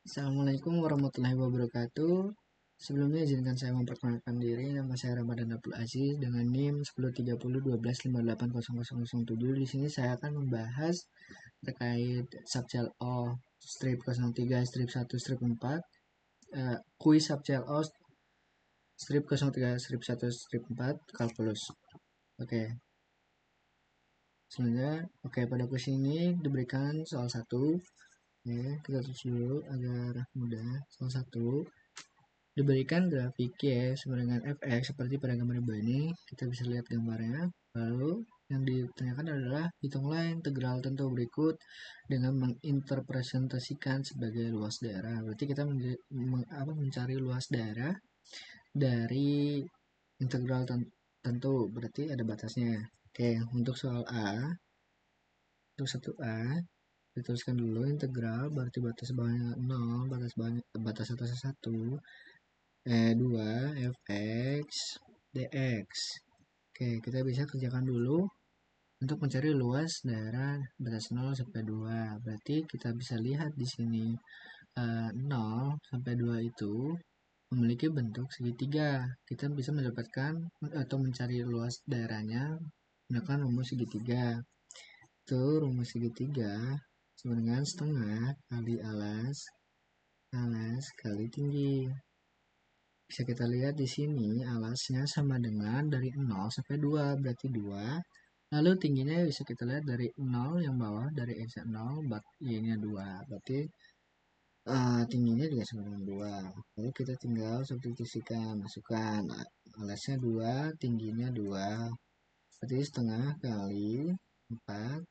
Assalamualaikum warahmatullahi wabarakatuh. Sebelumnya izinkan saya memperkenalkan diri. Nama saya Ramadan Abdul Aziz dengan NIM 103012580007. Di sini saya akan membahas terkait subcell O strip 03 strip 1 strip 4 kuis subcell O strip 03 strip 1 strip 4 kalkulus. Oke. Selanjutnya, pada kuis ini diberikan soal 1. Oke, kita tulis dulu agar mudah. Soal 1. Diberikan grafik Y sama dengan fx seperti pada gambar di bawah ini, kita bisa lihat gambarnya. Lalu yang ditanyakan adalah hitunglah integral tentu berikut dengan menginterpresentasikan sebagai luas daerah. Berarti kita mencari luas daerah dari integral tentu, berarti ada batasnya. Oke, untuk soal A, untuk 1A, dituliskan dulu integral, berarti batas bawahnya 0, batas atasnya 1, 2 fx dx. Oke, kita bisa kerjakan dulu untuk mencari luas daerah batas 0 sampai 2. Berarti kita bisa lihat di sini 0 sampai 2 itu memiliki bentuk segitiga. Kita bisa mendapatkan atau mencari luas daerahnya menggunakan rumus segitiga. Itu rumus segitiga sama dengan setengah kali alas kali tinggi. Bisa kita lihat di sini alasnya sama dengan dari 0 sampai 2, berarti 2. Lalu tingginya bisa kita lihat dari 0 yang bawah, dari x 0, y-nya 2. Berarti tingginya juga sama dengan 2. Lalu kita tinggal substitusikan, masukkan alasnya 2, tingginya 2. Berarti setengah kali 4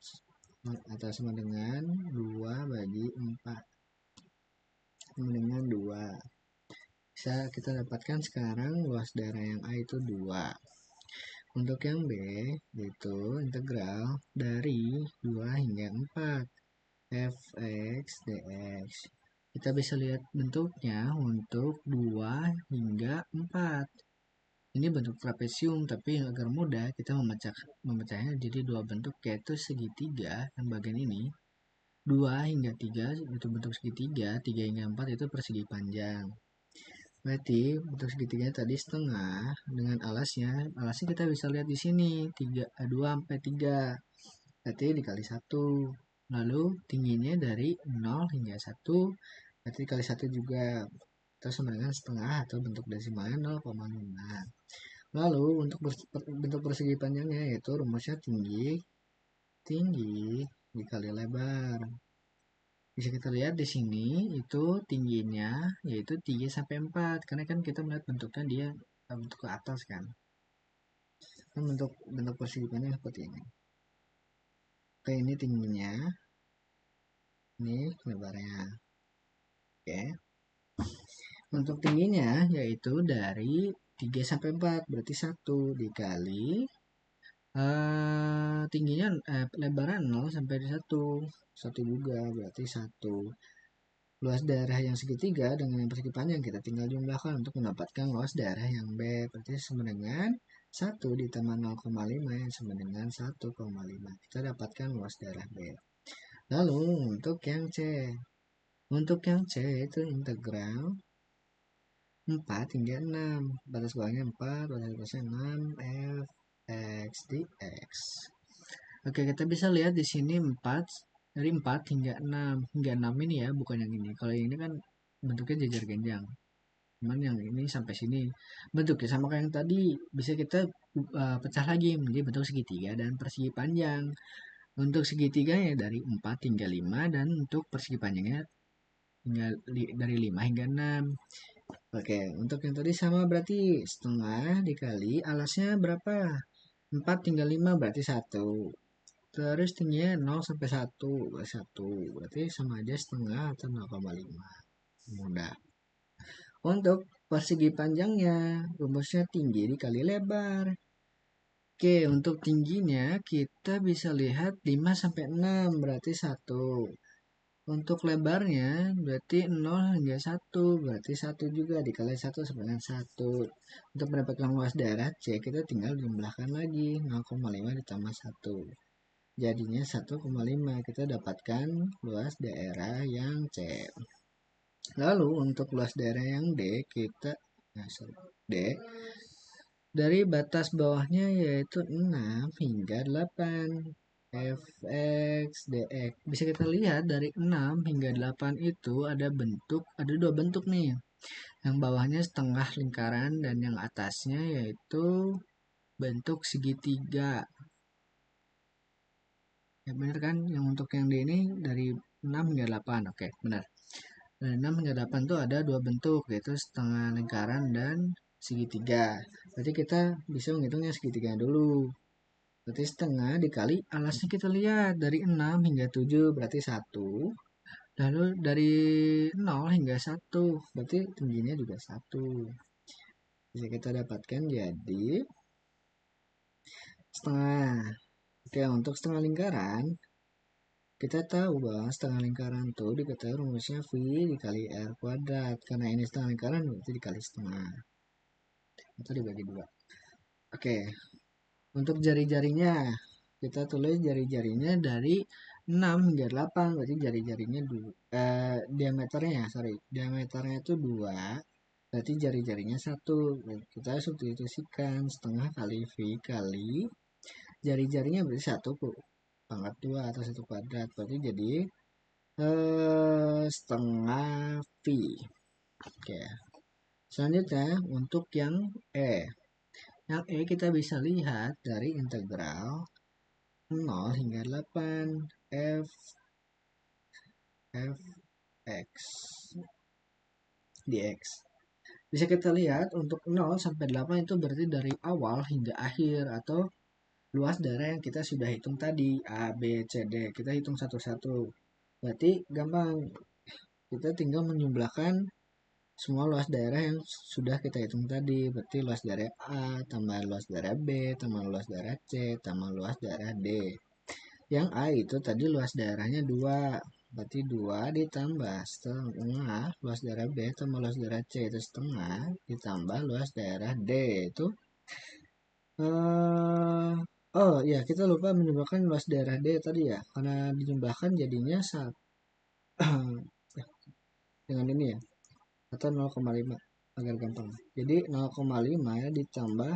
atau sama dengan 2 bagi 4. Sama dengan 2. Bisa kita dapatkan sekarang luas daerah yang A itu 2. Untuk yang B, yaitu integral dari 2 hingga 4 fx dx. Kita bisa lihat bentuknya untuk 2 hingga 4. Ini bentuk trapesium, tapi agar mudah kita memecahnya jadi dua bentuk, yaitu segitiga yang bagian ini. 2 hingga 3 itu bentuk segitiga, 3 hingga 4 itu persegi panjang. Berarti bentuk segitiganya tadi setengah dengan alasnya kita bisa lihat di sini 2 sampai 3. Berarti dikali 1. Lalu tingginya dari 0 hingga 1, berarti dikali 1 juga. Terus sama dengan setengah atau bentuk desimalnya 0,5. Lalu untuk bentuk persegi panjangnya yaitu rumusnya tinggi dikali lebar. Bisa kita lihat di sini itu tingginya yaitu 3 sampai 4 karena kan kita melihat bentuknya dia bentuk ke atas kan. Kan bentuk persegi panjang seperti ini. Oke, ini tingginya. Ini lebarnya. Oke. Untuk tingginya yaitu dari 3 sampai 4 berarti 1 dikali tingginya lebarnya 0 sampai 1. 1 juga berarti 1. Luas daerah yang segitiga dengan yang persegi panjang kita tinggal jumlahkan untuk mendapatkan luas daerah yang B. Berarti sama dengan 1 ditambah 0,5 yang sama dengan 1,5. Kita dapatkan luas daerah B. Lalu untuk yang C. Untuk yang C itu integral 4 hingga 6. Batas bawahnya 4, batas atasnya 6 fx dx. Oke, kita bisa lihat di sini 4 dari 4 hingga 6. Hingga 6 ini ya, bukan yang ini. Kalau yang ini kan bentuknya jajar genjang. Cuman yang ini sampai sini. Bentuknya sama kayak yang tadi. Bisa kita pecah lagi menjadi bentuk segitiga dan persegi panjang. Untuk segitiganya dari 4 hingga 5 dan untuk persegi panjangnya dari 5 hingga 6. Oke, untuk yang tadi sama berarti setengah dikali alasnya berapa? 4 hingga 5 berarti 1. Terus tingginya 0 sampai 1, berarti sama aja setengah atau 0,5. Mudah. Untuk persegi panjangnya, rumusnya tinggi dikali lebar. Oke, untuk tingginya kita bisa lihat 5 sampai 6, berarti 1. Untuk lebarnya berarti 0 hingga 1, berarti 1 juga dikali 1 sama dengan 1. Untuk mendapatkan luas daerah C, kita tinggal jumlahkan lagi 0,5 ditambah 1. Jadinya 1,5. Kita dapatkan luas daerah yang C. Lalu untuk luas daerah yang D, D, dari batas bawahnya yaitu 6 hingga 8. Fx dx. Bisa kita lihat dari 6 hingga 8 itu ada dua bentuk nih. Yang bawahnya setengah lingkaran dan yang atasnya yaitu bentuk segitiga. Ya benar kan? Yang untuk yang D ini dari 6 hingga 8. Oke, benar. Dari 6 hingga 8 tuh ada dua bentuk, yaitu setengah lingkaran dan segitiga. Berarti kita bisa menghitungnya segitiga dulu. Berarti setengah dikali alasnya kita lihat dari 6 hingga 7 berarti 1. Lalu dari 0 hingga 1 berarti tingginya juga 1. Bisa kita dapatkan jadi setengah. Oke, untuk setengah lingkaran kita tahu bahwa setengah lingkaran itu diketahui rumusnya V dikali R kuadrat. Karena ini setengah lingkaran berarti dikali setengah. Atau dibagi 2. Oke, untuk jari-jarinya kita tulis jari-jarinya dari 6 hingga 8. Berarti jari-jarinya diameternya itu 2. Berarti jari-jarinya 1. Kita substitusikan setengah kali V kali jari-jarinya berarti 1 pangkat 2 atau 1 kuadrat. Berarti jadi setengah V. Oke. Selanjutnya untuk yang E. Yang E kita bisa lihat dari integral 0 hingga 8 f(x) dx. Bisa kita lihat untuk 0 sampai 8 itu berarti dari awal hingga akhir atau luas daerah yang kita sudah hitung tadi A, B, C, D. Kita hitung satu-satu. Berarti gampang. Kita tinggal menjumlahkan semua luas daerah yang sudah kita hitung tadi. Berarti luas daerah A tambah luas daerah B tambah luas daerah C tambah luas daerah D. Yang A itu tadi luas daerahnya 2. Berarti 2 ditambah setengah luas daerah B tambah luas daerah C itu setengah ditambah luas daerah D itu oh ya, kita lupa menjumlahkan luas daerah D tadi ya. Karena dijumlahkan jadinya dengan ini ya. Atau 0,5 agar gampang. Jadi 0,5 ya ditambah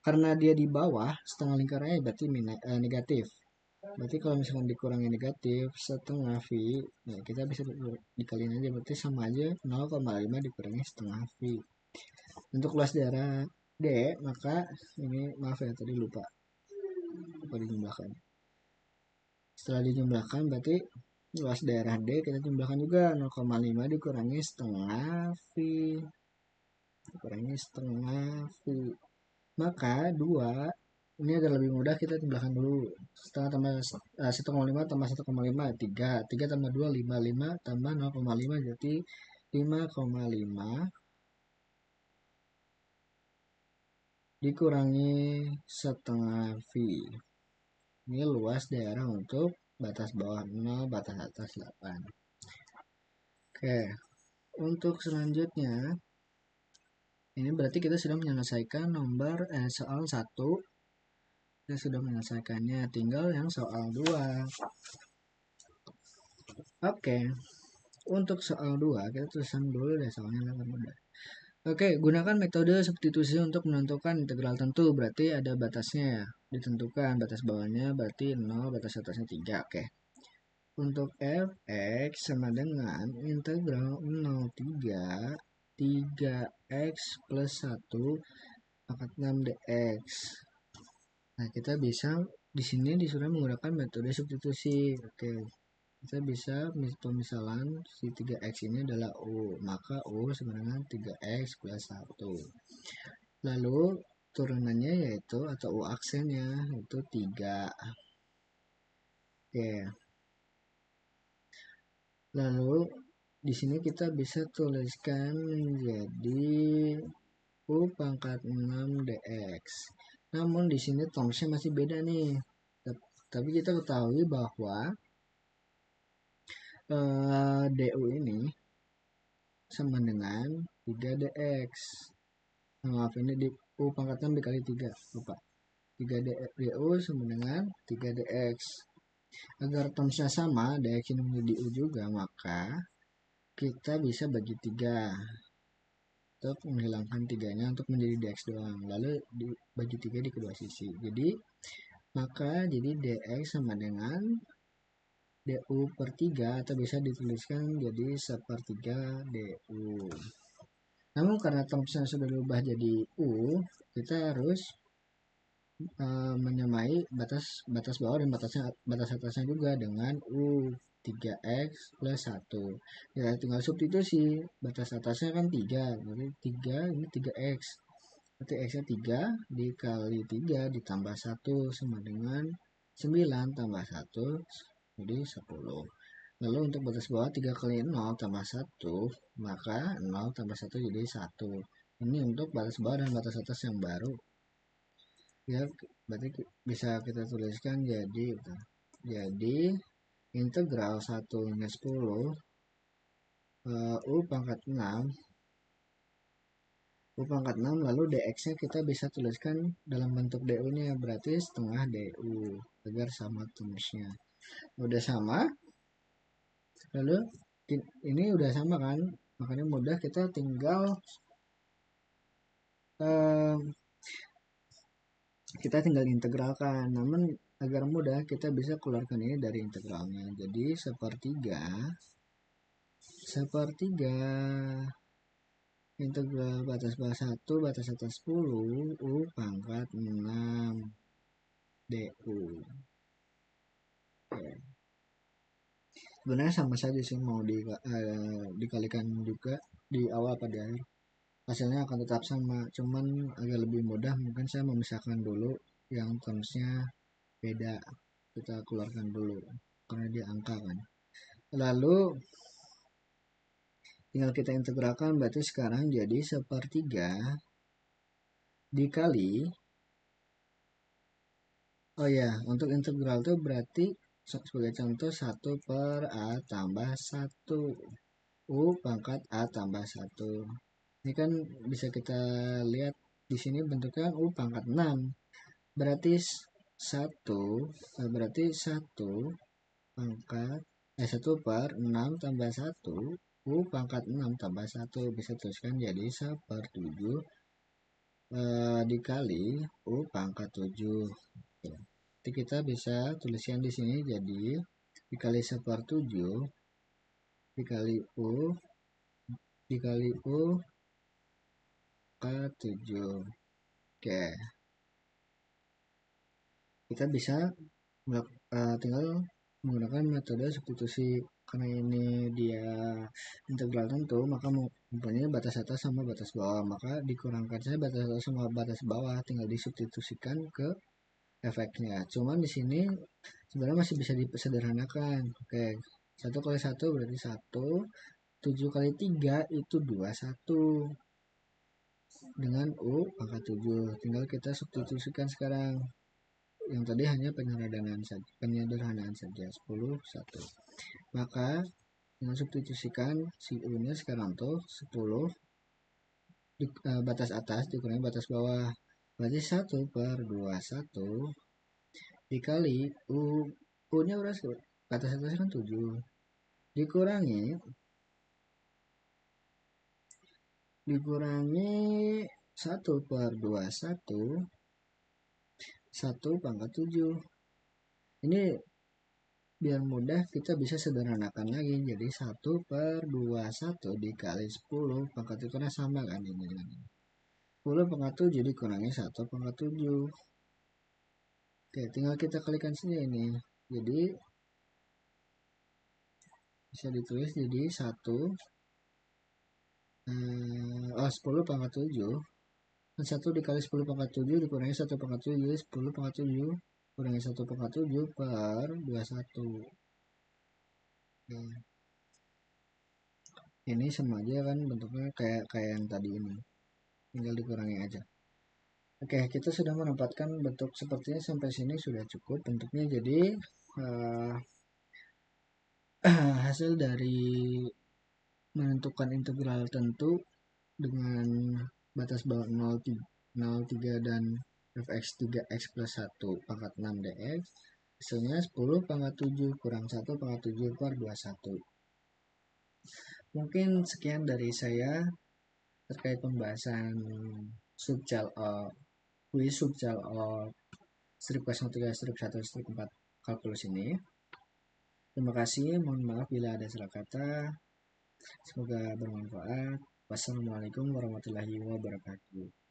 karena dia di bawah setengah lingkarannya berarti negatif. Berarti kalau misalkan dikurangi negatif setengah V, ya kita bisa dikaliin aja berarti sama aja 0,5 dikurangi setengah V. Untuk luas daerah D, maka ini maaf ya tadi lupa dijumlahkan. Setelah dijumlahkan berarti luas daerah D kita jumlahkan juga 0,5 dikurangi setengah V. Dikurangi setengah V. Maka 2 ini agak lebih mudah kita jumlahkan dulu. Setengah tambah 1,5 tambah 1,5 3. 3 tambah 2 5. 5 tambah 0,5 jadi 5,5 dikurangi setengah V. Ini luas daerah untuk batas bawah 0, batas atas 8. Oke, untuk selanjutnya ini berarti kita sudah menyelesaikan soal 1. Kita sudah menyelesaikannya, tinggal yang soal 2. Oke, untuk soal 2 kita tulisan dulu deh soalnya lebih mudah. Oke, gunakan metode substitusi untuk menentukan integral tentu. Berarti ada batasnya ya, ditentukan batas bawahnya berarti 0, batas atasnya 3. Oke. Untuk fx sama dengan integral 0 3x plus 1 pangkat 6 dx. Nah, kita bisa di sini disuruh menggunakan metode substitusi. Oke. Kita bisa pemisalan si 3x ini adalah U. Maka U sama dengan 3x plus 1. Lalu turunannya yaitu atau U aksennya itu 3. Oke. Lalu di sini kita bisa tuliskan menjadi U pangkat 6 dx. Namun di sini termsnya masih beda nih. Tapi kita ketahui bahwa du ini sama dengan 3 dx. Maaf, ini di U pangkat 6 dikali 3. Lupa. 3 du sama dengan 3 dx. Agar termsnya sama, dx ini menjadi U juga, maka kita bisa bagi 3 untuk menghilangkan 3-nya untuk menjadi dx doang, lalu dibagi 3 di kedua sisi. Jadi dx sama dengan du per 3, atau bisa dituliskan jadi sepertiga du. Namun karena termsnya sudah berubah jadi u, kita harus menyamai batas bawah dan batas atasnya juga dengan u 3x plus 1. Ya tinggal substitusi, batas atasnya kan 3, berarti 3 ini 3x. Berarti x-nya 3 dikali 3 ditambah 1 sama dengan 9 tambah 1 jadi 10. Lalu untuk batas bawah 3 kali 0 tambah 1, maka 0 tambah 1 jadi 1. Ini untuk batas bawah dan batas atas yang baru. Ya, berarti bisa kita tuliskan jadi integral 1 hingga 10 u pangkat 6 lalu dx-nya kita bisa tuliskan dalam bentuk du-nya, berarti setengah du agar sama termsnya. Udah sama, lalu ini udah sama kan, makanya mudah, kita tinggal integralkan. Namun agar mudah kita bisa keluarkan ini dari integralnya. Jadi sepertiga integral batas bawah 1 batas atas 10 u pangkat 6 du. Oke. Sebenarnya sama saja sih, mau dikalikan juga di awal apa di akhir, hasilnya akan tetap sama, cuman agak lebih mudah mungkin saya memisahkan dulu yang termsnya beda, kita keluarkan dulu karena dia angka kan. Lalu tinggal kita integralkan, berarti sekarang jadi sepertiga dikali, oh ya, untuk integral itu berarti sebagai contoh 1 per a tambah 1 u pangkat a tambah 1. Ini kan bisa kita lihat di sini bentuknya u pangkat 6. Berarti 1 pangkat 1 per 6 tambah 1 u pangkat 6 tambah 1 bisa tuliskan jadi 1/7 dikali u pangkat 7. Jadi kita bisa tuliskan di sini jadi dikali 1/7 dikali u ke 7. Oke, kita bisa tinggal menggunakan metode substitusi. Karena ini dia integral tentu, maka mempunyai batas atas sama batas bawah, maka dikurangkan saja batas atas sama batas bawah, tinggal disubstitusikan ke efeknya. Cuman di sini sebenarnya masih bisa disederhanakan. Oke, 1 kali 1 berarti 1, 7 kali 3 itu 21 dengan u pangkat 7. Tinggal kita substitusikan sekarang. Yang tadi hanya penyederhanaan saja 10 1. Maka dengan substitusikan si u nya sekarang tuh 10 batas atas dikurangi batas bawah, berarti 1/21 dikali u nya berapa, batas atasnya kan 7 dikurangi 1/21 1 pangkat 7. Ini biar mudah kita bisa sederhanakan lagi jadi 1/21 dikali 10 pangkat 7 karena sama kan ini dengan 10 pangkat 7 dikurangi 1 pangkat 7. Oke, tinggal kita kalikan saja ini, jadi bisa ditulis jadi 10 pangkat 7 dan 1 dikali 10 pangkat 7 dikurangi 1 pangkat 7 jadi 10 pangkat 7 kurangi 1 pangkat 7 per 21. Oke. Ini sama aja kan bentuknya kayak yang tadi ini, tinggal dikurangi aja. Oke, kita sudah menempatkan bentuk sepertinya sampai sini sudah cukup bentuknya. Jadi hasil dari menentukan integral tentu dengan batas bawah 0,3 dan fx 3x plus 1 pangkat 6 dx, hasilnya 10 pangkat 7 kurang 1 pangkat 7 per 21. Mungkin sekian dari saya terkait pembahasan subjal kuis subjal strip 03, strip 1, strip 4 kalkulus ini. Terima kasih, mohon maaf bila ada salah kata. Semoga bermanfaat. Wassalamualaikum warahmatullahi wabarakatuh.